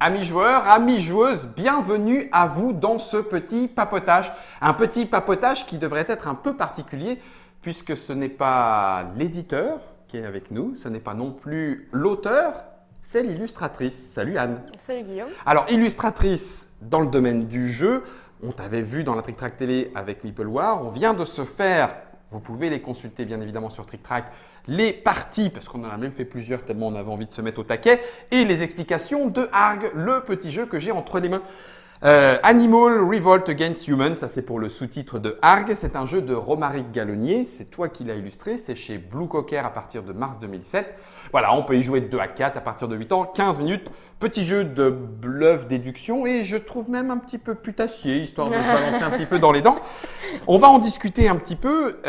Amis joueurs, amis joueuses, bienvenue à vous dans ce petit papotage. Un petit papotage qui devrait être un peu particulier puisque ce n'est pas l'éditeur qui est avec nous, ce n'est pas non plus l'auteur, c'est l'illustratrice. Salut Anne. Salut Guillaume. Alors illustratrice dans le domaine du jeu, on t'avait vu dans la Trick Track télé avec Meeple War, on vient de se faire, vous pouvez les consulter bien évidemment sur Trick Track, les parties, parce qu'on en a même fait plusieurs tellement on avait envie de se mettre au taquet, et les explications de Arg, le petit jeu que j'ai entre les mains. Animal Revolt Against Human, ça c'est pour le sous-titre de Arg, c'est un jeu de Romaric Gallonnier, c'est toi qui l'as illustré, c'est chez Blue Cocker à partir de mars 2007. Voilà, on peut y jouer de 2 à 4 à partir de 8 ans, 15 minutes, petit jeu de bluff déduction et je trouve même un petit peu putassier, histoire de se balancer un petit peu dans les dents. On va en discuter un petit peu.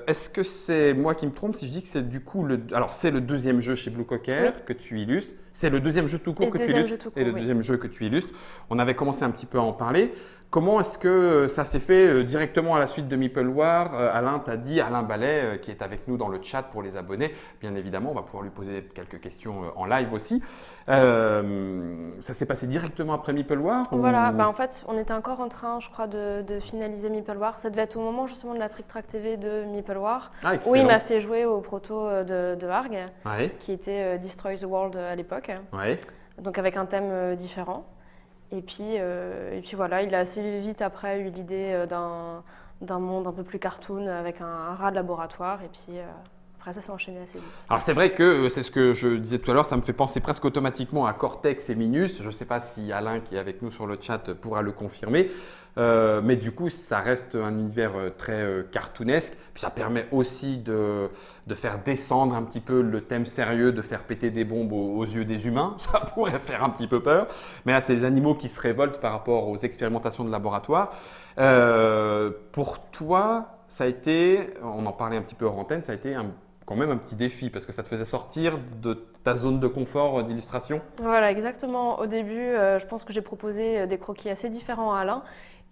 Est-ce que c'est moi qui me trompe si je dis que c'est du coup alors c'est le deuxième jeu chez Blue Cocker que tu illustres, c'est le deuxième jeu tout court que tu illustres et le deuxième jeu que tu illustres. On avait commencé un petit peu à en parler. Comment est-ce que ça s'est fait directement à la suite de Meeple War? Alain t'a dit, Alain Ballet, qui est avec nous dans le chat pour les abonnés, bien évidemment, on va pouvoir lui poser quelques questions en live aussi. Ça s'est passé directement après Meeple War? Voilà, en fait, on était encore en train, je crois, de finaliser Meeple War. Ça devait être au moment justement de la Trick Track TV de Meeple War, où il m'a fait jouer au proto de Arg, qui était Destroy the World à l'époque, donc avec un thème différent. Et puis voilà, il a assez vite après eu l'idée d'un monde un peu plus cartoon avec un rat de laboratoire. Et puis après, ça s'est enchaîné assez vite. Alors c'est vrai que c'est ce que je disais tout à l'heure, ça me fait penser presque automatiquement à Cortex et Minus. Je ne sais pas si Alain qui est avec nous sur le chat pourra le confirmer. Mais du coup, ça reste un univers très cartoonesque. Puis ça permet aussi de faire descendre un petit peu le thème sérieux, de faire péter des bombes aux yeux des humains. Ça pourrait faire un petit peu peur. Mais là, c'est les animaux qui se révoltent par rapport aux expérimentations de laboratoire. Pour toi, ça a été, on en parlait un petit peu hors antenne, ça a été quand même un petit défi parce que ça te faisait sortir de ta zone de confort d'illustration. Voilà, exactement. Au début, je pense que j'ai proposé des croquis assez différents à Alain.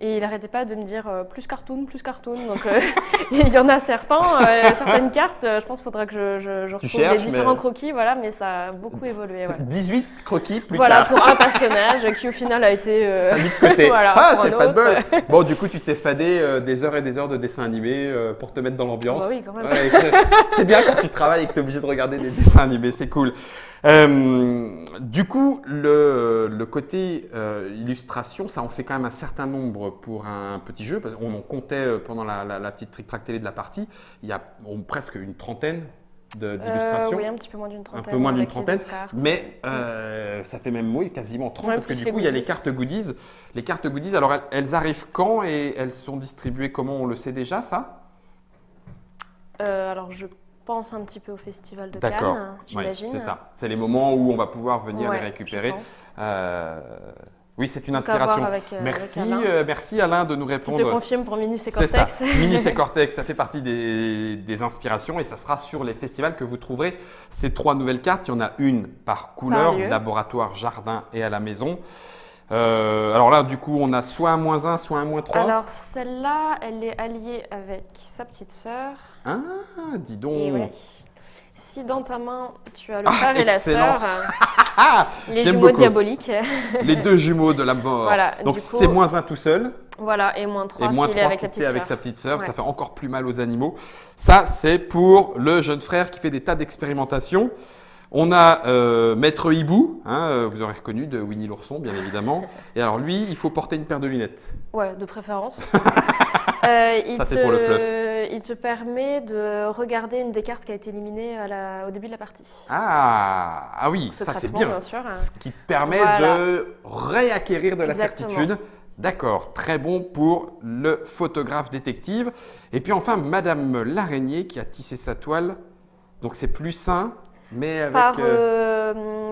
Et il n'arrêtait pas de me dire plus cartoon, plus cartoon. Donc il y en a certaines cartes, je pense qu'il faudra que je retrouve les différents croquis, voilà, mais ça a beaucoup évolué. Voilà. 18 croquis plus tard. Voilà, pour un personnage qui au final a été mis de côté. voilà, ah, c'est pas de bol. Bon, du coup, tu t'es fadé des heures et des heures de dessin animé pour te mettre dans l'ambiance. Bah oui, quand même. Ouais, c'est bien quand tu travailles et que tu es obligé de regarder des dessins animés, c'est cool. Du coup, le côté illustration, ça en fait quand même un certain nombre pour un petit jeu. Parce qu'on en comptait pendant la petite Trick Track télé de la partie, il y a presque une trentaine d'illustrations. Oui, un petit peu moins d'une trentaine. Un peu moins d'une trentaine, mais ça fait même quasiment 30 parce que du coup, il y a les cartes goodies. Les cartes goodies, alors elles arrivent quand et elles sont distribuées comment? On le sait déjà, ça? Alors, je pense un petit peu au festival de Cannes, j'imagine. Oui, c'est ça. C'est les moments où on va pouvoir venir les récupérer. Oui, c'est une inspiration. Merci Alain de nous répondre. Je te confirme pour Minus et Cortex. C'est ça. Minus et Cortex, ça fait partie des inspirations et ça sera sur les festivals que vous trouverez ces 3 nouvelles cartes. Il y en a une par couleur, laboratoire, jardin et à la maison. Alors là, du coup, on a soit un -1, soit un -3. Alors celle-là, elle est alliée avec sa petite sœur. Ah, dis donc. Si dans ta main, tu as le frère et la sœur, les J'aime jumeaux beaucoup. Diaboliques. Les 2 jumeaux de la mort. Voilà, donc c'est -1 tout seul. Voilà, et -3 et -3 si tu es avec sa petite sœur. Ça fait encore plus mal aux animaux. Ça, c'est pour le jeune frère qui fait des tas d'expérimentations. On a Maître Hibou, vous aurez reconnu, de Winnie l'ourson, bien évidemment. Et alors lui, il faut porter une paire de lunettes. Ouais, de préférence. Ça, c'est pour le fluff. Il te permet de regarder une des cartes qui a été éliminée au début de la partie. Ah oui, ça c'est bien. Sûr. Ce qui permet de réacquérir de la certitude. D'accord, très bon pour le photographe détective. Et puis enfin, Madame l'araignée qui a tissé sa toile. Donc c'est plus sain. Mais avec,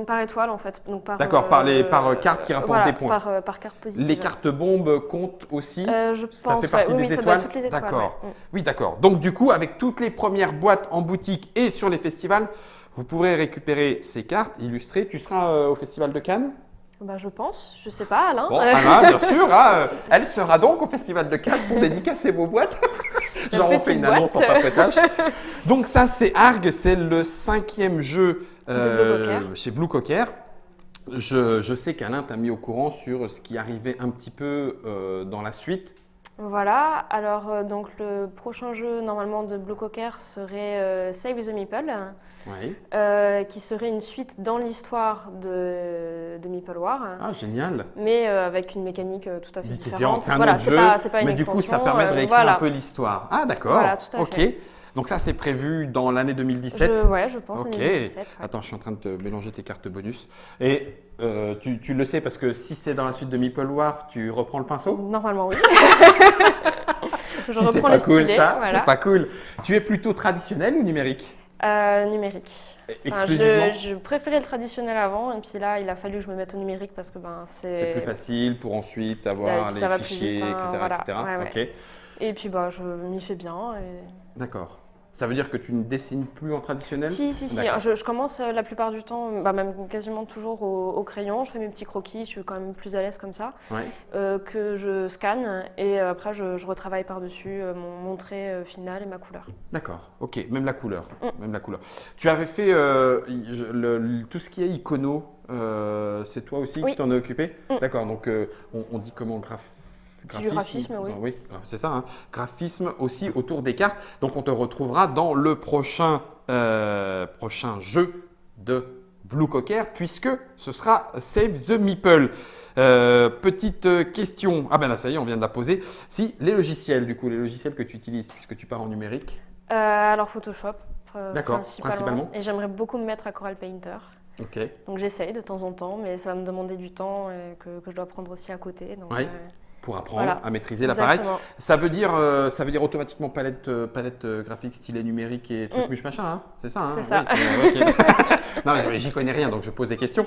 par étoile en fait. D'accord, par carte qui rapporte des points. Par carte positive. Les cartes bombes comptent aussi. Je pense. Ça fait partie des étoiles. Toutes les étoiles. D'accord. Oui, d'accord. Donc du coup, avec toutes les premières boîtes en boutique et sur les festivals, vous pourrez récupérer ces cartes illustrées. Tu seras au festival de Cannes? Je pense, je sais pas, Alain. Bon, Alain, bien sûr. Elle sera donc au festival de Cannes pour dédicacer vos boîtes. Genre, on fait une annonce en papotage. Donc ça, c'est Arg, c'est le 5e jeu chez Blue Cocker. Je sais qu'Alain t'a mis au courant sur ce qui arrivait un petit peu dans la suite. Voilà, alors donc le prochain jeu normalement de Blue Cocker serait Save the Meeple, oui. Qui serait une suite dans l'histoire de Meeple War. Ah, génial! Mais avec une mécanique tout à fait différente. C'est un autre jeu, c'est pas une mais extension, du coup ça permet de réécrire un peu l'histoire. Ah d'accord, voilà, tout à fait. Donc ça c'est prévu dans l'année 2017? Ouais, je pense. Ok, 2017, ouais. Attends, je suis en train de te mélanger tes cartes bonus. Et tu le sais parce que si c'est dans la suite de Meeple War, tu reprends le pinceau? Normalement oui. Je reprends le stylet. C'est pas cool ça, voilà. C'est pas cool. Tu es plutôt traditionnel ou numérique? Numérique. Exclusivement. Je préférais le traditionnel avant, et puis là, il a fallu que je me mette au numérique parce que c'est plus facile pour ensuite avoir les fichiers, vite, etc. Voilà. etc. Ouais. Okay. Et puis je m'y fais bien. D'accord. Ça veut dire que tu ne dessines plus en traditionnel? Si. Je commence la plupart du temps, même quasiment toujours au crayon. Je fais mes petits croquis, je suis quand même plus à l'aise comme ça. Ouais. Que je scanne et après je retravaille par-dessus mon trait final et ma couleur. D'accord, ok, même la couleur. Même la couleur. Tu avais fait tout ce qui est icono, c'est toi aussi qui t'en es occupé? D'accord, donc on dit comment graphisme, oui. Oui, c'est ça. Hein. Graphisme aussi autour des cartes. Donc, on te retrouvera dans le prochain jeu de Blue Cocker puisque ce sera Save the Meeple. Petite question. Ah ben là, ça y est, on vient de la poser. Si, les logiciels que tu utilises puisque tu pars en numérique? Alors, Photoshop, D'accord, principalement. Et j'aimerais beaucoup me mettre à Corel Painter. Okay. Donc, j'essaye de temps en temps, mais ça va me demander du temps que je dois prendre aussi à côté. Donc, pour apprendre à maîtriser l'appareil. Ça veut dire automatiquement palette graphique, stylet numérique et truc machin, hein? C'est ça, hein? C'est ça. Oui, okay. Non, mais j'y connais rien, donc je pose des questions.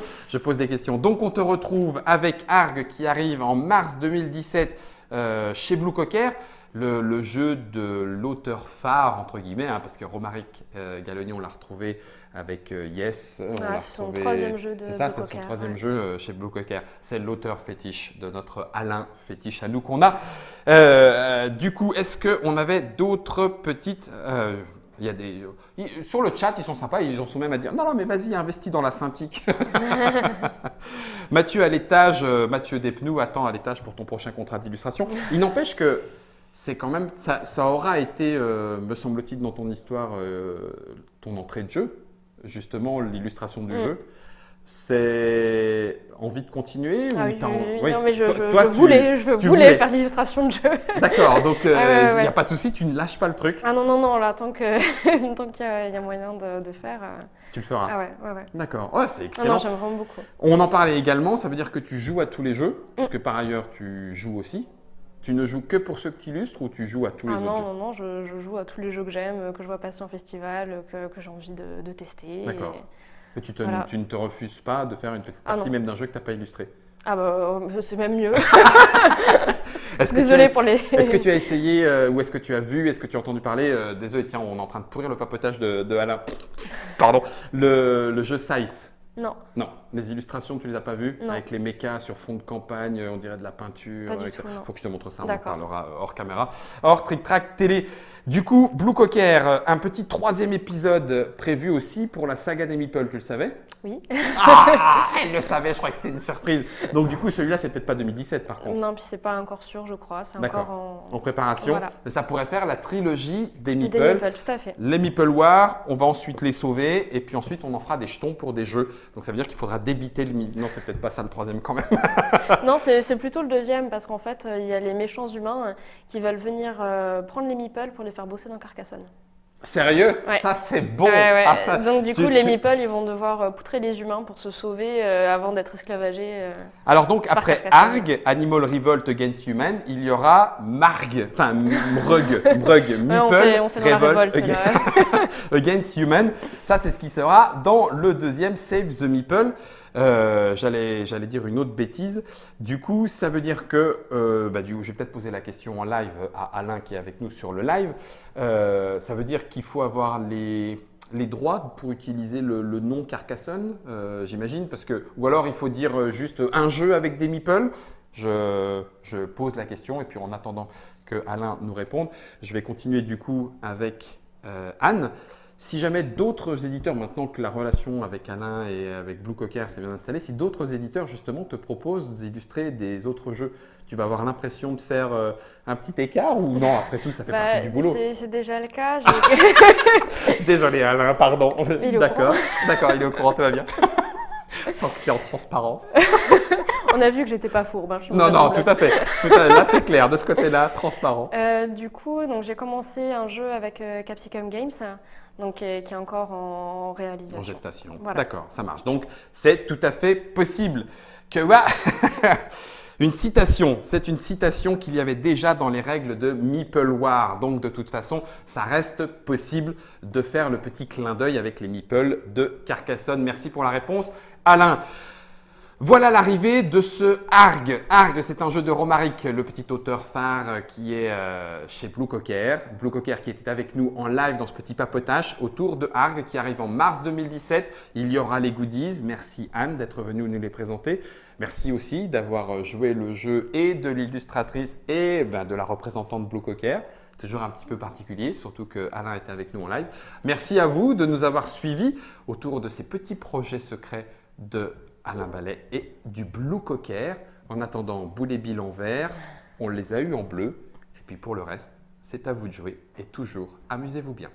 Donc, on te retrouve avec Arg qui arrive en mars 2017 chez Blue Cocker. Le jeu de l'auteur phare, entre guillemets, hein, parce que Romaric Galloni, on l'a retrouvé avec Yes. C'est son troisième jeu de Blue Cocker. C'est ça, c'est son troisième jeu chez Blue Cocker. C'est l'auteur fétiche de notre Alain fétiche à nous qu'on a. Du coup, est-ce qu'on avait d'autres petites… il y a sur le chat, ils sont sympas, ils en sont même à dire « Non, mais vas-y, investis dans la Cintiq. » Mathieu Despnous attend à l'étage pour ton prochain contrat d'illustration. Il n'empêche que c'est quand même, ça aura été, me semble-t-il, dans ton histoire, ton entrée de jeu, justement l'illustration du jeu. C'est envie de continuer ou oui. Non, mais je voulais faire l'illustration de jeu. D'accord, donc il n'y a pas de souci, tu ne lâches pas le truc. Ah non, là, tant qu'il y a moyen de faire… Tu le feras. Ah ouais. D'accord, c'est excellent. Non, j'aime vraiment beaucoup. On en parlait également, ça veut dire que tu joues à tous les jeux, puisque par ailleurs tu joues aussi. Tu ne joues que pour ceux que tu illustres ou tu joues à tous les autres jeux? Non, je joue à tous les jeux que j'aime, que je vois passer en festival, que j'ai envie de tester. D'accord. Mais tu ne te refuses pas de faire une petite partie même d'un jeu que tu n'as pas illustré? Ah c'est même mieux. Désolée pour les… Est-ce que tu as essayé ou est-ce que tu as vu, est-ce que tu as entendu parler désolé, tiens, on est en train de pourrir le papotage de Alain. Pardon. Le jeu Size. Non. Les illustrations, tu ne les as pas vues? Non. Avec les mechas sur fond de campagne, on dirait de la peinture. Pas du tout, non. Faut que je te montre ça, on en parlera hors caméra. Hors Trick Track Télé. Du coup, Blue Cocker, un petit 3e épisode prévu aussi pour la saga des Meeple, tu le savais? Oui. Elle le savait, je crois que c'était une surprise. Donc du coup, celui-là, c'est peut-être pas 2017 par contre. Non, puis c'est pas encore sûr, je crois. C'est encore en préparation. Voilà. Ça pourrait faire la trilogie des Meeple. Des Meeple, tout à fait. Les Meeple War, on va ensuite les sauver et puis ensuite on en fera des jetons pour des jeux. Donc ça veut dire qu'il faudra débiter le Meeple. Non, c'est peut-être pas ça le 3e quand même. Non, c'est plutôt le 2e parce qu'en fait, il y a les méchants humains qui veulent venir prendre les Meeple pour les faire bosser dans Carcassonne. Sérieux? Ça, c'est bon. Ça, donc, du coup, les Meeple, ils vont devoir poutrer les humains pour se sauver avant d'être esclavagés. Alors, donc, après Arg, Animal Revolt Against Human, il y aura Marg, enfin, Mrug, Meeple Revolt Against Human. Ça, c'est ce qui sera dans le 2e Save the Meeple. J'allais dire une autre bêtise. Du coup, ça veut dire que, je vais peut-être poser la question en live à Alain qui est avec nous sur le live. Ça veut dire qu'il faut avoir les droits pour utiliser le nom Carcassonne, j'imagine, ou alors il faut dire juste un jeu avec des Meeple. Je pose la question et puis en attendant que Alain nous réponde, je vais continuer du coup avec Anne. Si jamais d'autres éditeurs, maintenant que la relation avec Alain et avec Blue Cocker s'est bien installée, si d'autres éditeurs justement te proposent d'illustrer des autres jeux, tu vas avoir l'impression de faire un petit écart ou non? Après tout, ça fait partie du boulot. C'est déjà le cas. Désolé Alain, pardon. D'accord, il est au courant, tout va bien. Donc c'est en transparence. On a vu que j'étais pas fourbe. Non, tout à fait. Là, c'est clair, de ce côté-là, transparent. Du coup, j'ai commencé un jeu avec Capsicum Games, qui est encore en réalisation. En gestation. Voilà. D'accord, ça marche. Donc, c'est tout à fait possible que… Une citation, c'est une citation qu'il y avait déjà dans les règles de Meeple War. Donc, de toute façon, ça reste possible de faire le petit clin d'œil avec les meeples de Carcassonne. Merci pour la réponse, Alain. Voilà l'arrivée de ce Arg. Arg, c'est un jeu de Romaric, le petit auteur phare qui est chez Blue Cocker. Blue Cocker qui était avec nous en live dans ce petit papotage autour de Arg qui arrive en mars 2017. Il y aura les goodies. Merci Anne d'être venue nous les présenter. Merci aussi d'avoir joué le jeu et de l'illustratrice et de la représentante Blue Cocker. Toujours un petit peu particulier, surtout que Alain était avec nous en live. Merci à vous de nous avoir suivis autour de ces petits projets secrets de Alain Ballet et du Blue Cocker. En attendant, Boule et Bill en vert, on les a eus en bleu. Et puis pour le reste, c'est à vous de jouer et toujours amusez-vous bien.